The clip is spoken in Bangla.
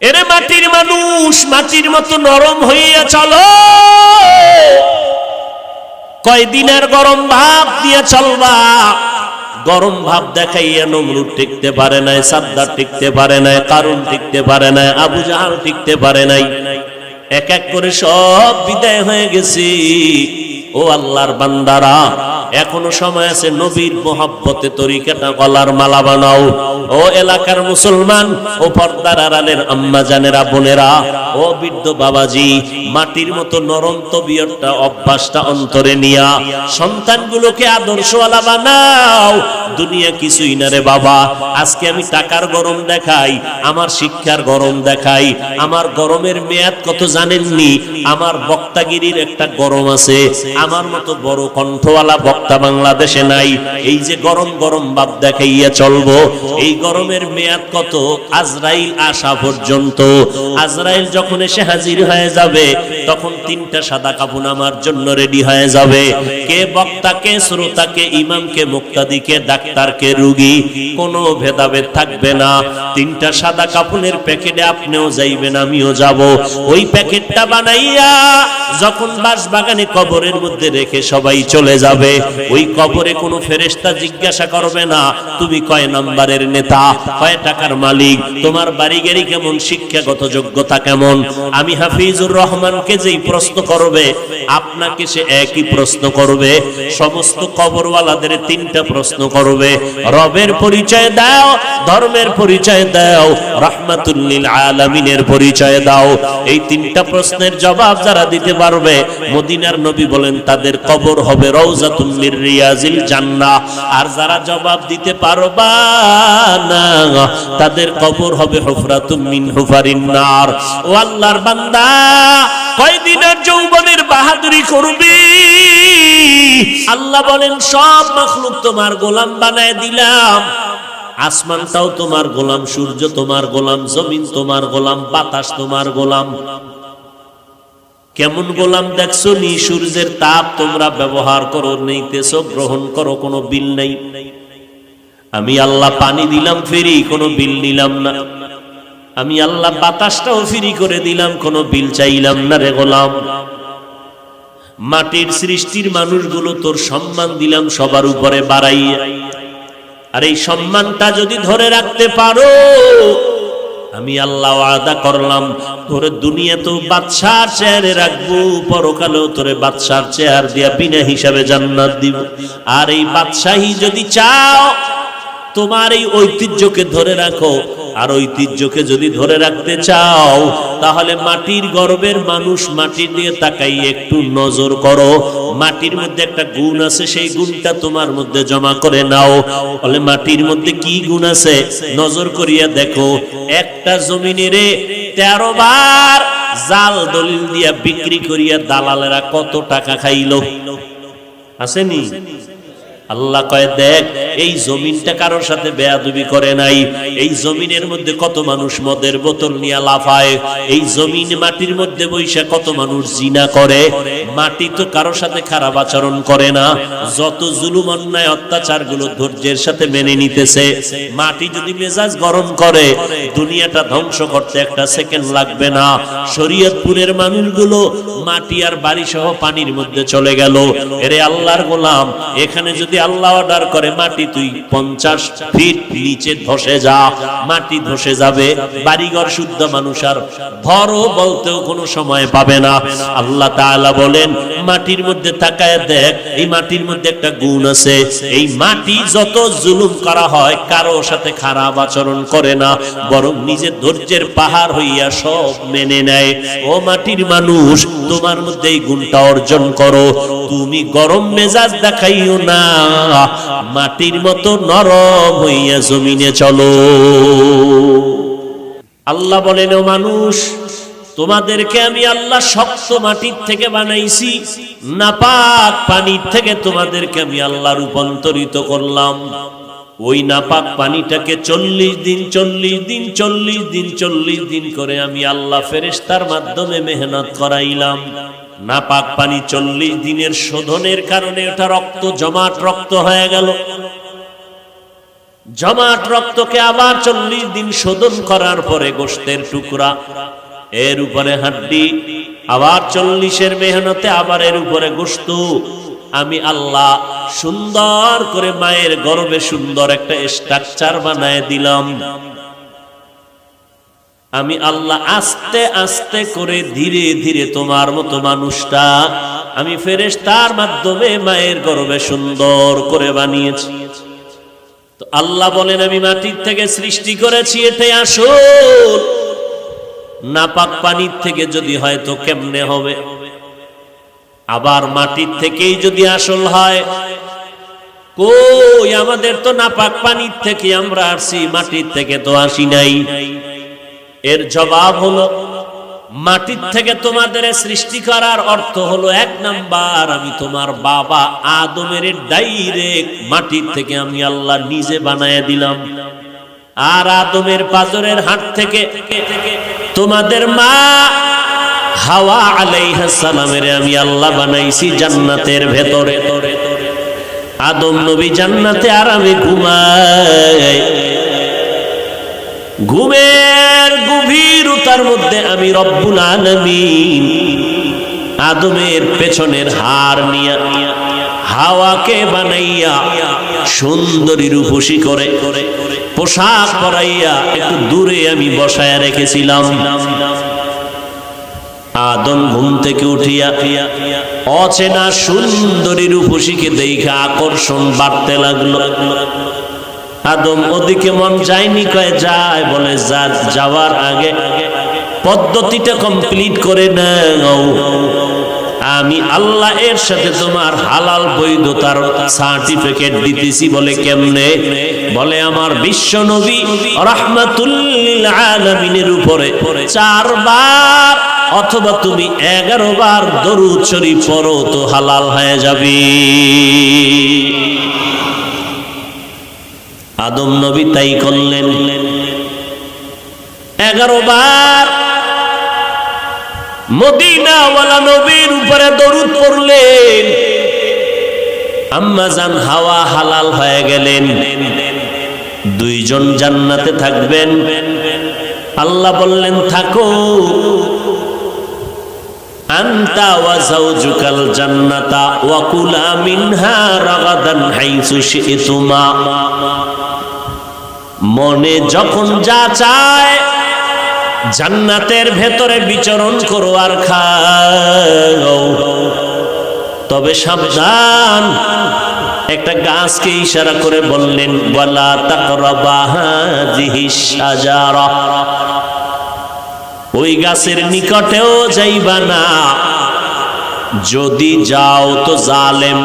এরে মাটির মানুষ, মাটির মতো নরম হইয়া চলো। কয়দিনের গরম ভাব দিয়ে চলবা। গরম ভাব দেখাইয়া নমরুদ টিকতে পারে নাই, সাদ্দার টিকতে পারে নাই, কারুন টিকতে পারে নাই, আবু জাহাল টিকতে পারে নাই। এক এক করে সব বিদায় হয়ে গেছে। ও আল্লাহর বান্দারা, এখনো সময় আছে, নবীর মোহাব্বতে তরিকাটা গলার মালা বানাও। ও এলাকার মুসলমান, ও পর্দার আড়ালের আম্মা জানেরা, বোনেরা, ও বৃদ্ধ বাবাজি, মাটির মতো নরম তবিয়তটা, অভ্যাসটা অন্তরে নিয়া সন্তানগুলোকে আদর্শওয়ালা বানাও। দুনিয়া কিছুই না রে বাবা। আজকে আমি টাকার গরম দেখাই, আমার শিক্ষার গরম দেখাই, আমার গরমের মেয়াদ কত জানেননি? আমার বক্তাগিরির একটা গরম আছে, আমার মতো বড় কণ্ঠওয়ালা বক্তা বাংলাদেশে নাই। এই যে গরম গরম ভাব দেখাইয়া চলবো, এই গরমের মেয়াদ কত? আজরাইল আসা পর্যন্ত। আজরাইল যখন এসে হাজির হয়ে যাবে, তখন তিনটা সাদা কাফন আমার জন্য রেডি হয়ে যাবে। কে বক্তা, কে শ্রোতা, কে ইমাম, কে মুক্তাদি, কে ডাক্তার, কে রোগী, কোনো ভেদাভেদ থাকবে না। তিনটা সাদা কাফনের প্যাকেটে আপনিও যাইবেন, আমিও যাব। ওই প্যাকেটটা বানাইয়া যখন বাঁশবাগানে কবরের মধ্যে রেখে সবাই চলে যাবে, ওই কবরে কোনো ফেরেশতা জিজ্ঞাসা করবে না তুমি কয় নাম্বারের নেতা, কয় টাকার মালিক, তোমার বাড়ি গাড়ি কেমন, শিক্ষাগত যোগ্যতা কেমন। আমি হাফিজুর রহমানকে যেই প্রশ্ন করবে, আপনাকে সে একই প্রশ্ন করবে। সমস্ত কবরওয়ালাদের তিনটা প্রশ্ন করবে। রবের পরিচয় দাও, ধর্মের পরিচয় দাও, রাহমাতুল লিল আলামিনের পরিচয় দাও। এই তিনটা প্রশ্নের জবাব যারা দিতে পারবে, মদিনার নবী বলেন তাদের কবর হবে রওজাতুম মির রিয়াজিল জান্নাহ। আর যারা জবাব দিতে পারবা না, তাদের কবর হবে হুফরাতুম মিন হুফারিন নার। ও আল্লাহর বান্দা, কয়দিনের যৌবনের বাহাদুরি করবি? আল্লাহ বলেন সব মাখলুক তোমার গোলাম বানায় দিলাম। আসমানটাও তোমার গোলাম, সূর্য তোমার গোলাম, জমিন তোমার গোলাম, বাতাস তোমার গোলাম। কেমন গোলাম দেখছো নি? সূর্যের তাপ তোমরা ব্যবহার করো, নিতেছো, গ্রহণ করো, কোনো বিল নেই। আমি আল্লাহ পানি দিলাম ফ্রি, কোনো বিল নিলাম না। আমি আল্লাহ বাতাসটাও ফ্রি করে দিলাম, কোনো বিল চাইলাম না রে গোলাম। মাটির সৃষ্টির মানুষগুলো তোর সম্মান দিলাম সবার উপরে বাড়াইয়া। আর এই সম্মানটা যদি ধরে রাখতে পারো, আমি আল্লাহ ওয়াদা করলাম তোরে দুনিয়াতেও বাদশার চেয়ারে রাখবো, পরকালেও তোরে বাদশার চেয়ার দিয়া বিনা হিসাবে জান্নাত দিব। আর এই বাদশাহী যদি চাও, তোমার এই ঐতিহ্যকে ধরে রাখো। আর ঐতিহ্যকে যদি ধরে রাখতে চাও, তাহলে মাটির গর্বের মানুষ, মাটির দিকে তাকাই একটু নজর করো। মাটির মধ্যে একটা গুণ আছে, সেই গুণটা তোমার মধ্যে জমা করে নাও। বলে মাটির মধ্যে কি গুণ আছে? নজর করিয়া দেখো। একটা জমিনেরে 13 বার জাল দলিল দিয়া বিক্রি করিয়া দালালেরা কত টাকা খাইলো? আসেনি? আল্লাহ কয় দেখ, এই জমিনটা কারোর সাথে বেয়াদবি করে নাই। এই জমিনের মধ্যে কত মানুষ মদের বোতল নিয়ে লাফায়। এই জমিন মাটির মধ্যে বৈশা কত মানুষ জিনা করে। মাটি তো কারোর সাথে খারাপ আচরণ করে না। যত জুলুম অন্যায় অত্যাচার গুলো ধৈর্যের সাথে মেনে নিতেছে। মাটি যদি মেজাজ গরম করে, দুনিয়াটা ধ্বংস করতে একটা সেকেন্ড লাগবে না। শরীয়তপুরের মানুষগুলো মাটি আর বাড়ি সহ পানির মধ্যে চলে গেল। এরে আল্লাহর গোলাম, এখানে যদি আল্লাহ অর্ডার করে মাটি তুই 50 ফিট নিচে ধসে যা, মাটি ধসে যাবে। বাড়িঘর শুদ্ধ মানুষ আর ঘরও বলতেও কোনো সময় পাবে না। আল্লাহ তাআলা বলেন মাটির মধ্যে তাকায় দেখ, এই মাটির মধ্যে একটা গুণ আছে। এই মাটি যত জুলুম করা হয়, কারো সাথে খারাপ আচরণ করে না, বরং নিজের ধৈর্যের পাহাড় হইয়া সব মেনে নেয়। ও মাটির মানুষ, তোমার মধ্যে এই গুণটা অর্জন করো। তুমি গরম মেজাজ দেখাইও না, মাটির মতো নরম হইয়া জমিনে চলো। আল্লাহ বলেন ও মানুষ, তোমাদেরকে আমি আল্লাহ শক্ত মাটির থেকে বানাইছি, নাপাক পানির থেকে তোমাদেরকে আমি আল্লাহ রূপান্তরিত করলাম। ওই নাপাক পানিটাকে 40 দিন করে আমি আল্লাহ ফেরেশতার মাধ্যমে মেহনত করাইলাম। নাপাক পানি 40 দিনের শোধনের কারণে ওটা রক্ত জমাট রক্ত হয়ে গেল। জমাট রক্তকে আবার 40 দিন শোধন করার পরে গোশতের টুকরা, এর উপরে হাড্ডি, আবার 40-এর মেহনতে আবার এর উপরে গোশত। আমি আল্লাহ সুন্দর করে মায়ের গর্ভে সুন্দর একটা স্ট্রাকচার বানায় দিলাম। আমি আল্লাহ আস্তে আস্তে করে ধীরে ধীরে তোমার মতো মানুষটা আমি ফেরেশতার মাধ্যমে মায়ের গর্ভে সুন্দর করে বানিয়েছি। তো আল্লাহ বলেন আমি মাটির থেকে সৃষ্টি করেছি, এটাই আসল। নাপাক পানির থেকে যদি হয় তো কেমনে হবে? আবার মাটির থেকেই যদি আসল হয়, কই আমাদের তো নাপাক পানির থেকে আমরা আসছি, মাটির থেকে তো আসি নাই। এর জবাব হলো মাটির থেকে তোমাদের সৃষ্টি করার অর্থ হলো 1 নাম্বার, আমি তোমার বাবা আদমের ডাইরেক্ট মাটির থেকে আমি আল্লাহ নিজে বানায় দিলাম। আর আদমের পাজরের হাড় থেকে তোমাদের মা হাওয়া আলাইহিস সালামের আমি আল্লাহ বানাইছি জান্নাতের ভেতরে। আদম নবী জান্নাতে আরামে ঘুমায়, ঘুমের গভীরতার মধ্যে আমি রব্বুল আলামিন আদমের পেছনের হাড় নিয়ে হাওয়াকে বানাইয়া সুন্দরী রূপসী করে পোশাক পরাইয়া একটু দূরে আমি বসায়া রেখেছিলাম। আদম ঘুম থেকে উঠিয়া অচেনা সুন্দরী রূপসীকে দেখে আকর্ষণ বাড়তে লাগলো। আদম ওদিকে মন যায়নি, কয় যায়, বলে যাওয়ার আগে পদ্ধতিটা কমপ্লিট করে নাও। আমি আল্লাহ এর সাথে তোমার হালাল বৈধতার সার্টিফিকেট দিতেছি। বলে কেমনে? বলে আমার বিশ্ব নবী রাহমাতুল লিল আলামিনের উপরে 4 বার অথবা তুমি 11 বার দরুদ শরীফ পড়ো তো হালাল হয়ে যাবে। আদম নবী তাই করলেন, 11 বার মদিনাওয়ালা নবীর উপরে দরুদ পড়লেন। আম্মা জান হাওয়া হালাল হয়ে গেলেন। 2 জন জান্নাতে থাকবেন। আল্লাহ বললেন থাকো, আনতা ওয়া যাওজুকাল জান্নাতা ওয়া কুলা মিনহা রাগাদান হাইসু শি'তুমা। মনে যখন যা চায় জান্নাতের ভেতরে বিচরণ করো আর খাও, তবে সাবধান। একটা গাছকে ইশারা করে বললেন ওয়ালা তাকরাবা হাযিহিশ শাজারা, ওই গাছের নিকটেও যাইবা না, যদি যাও তো জালেম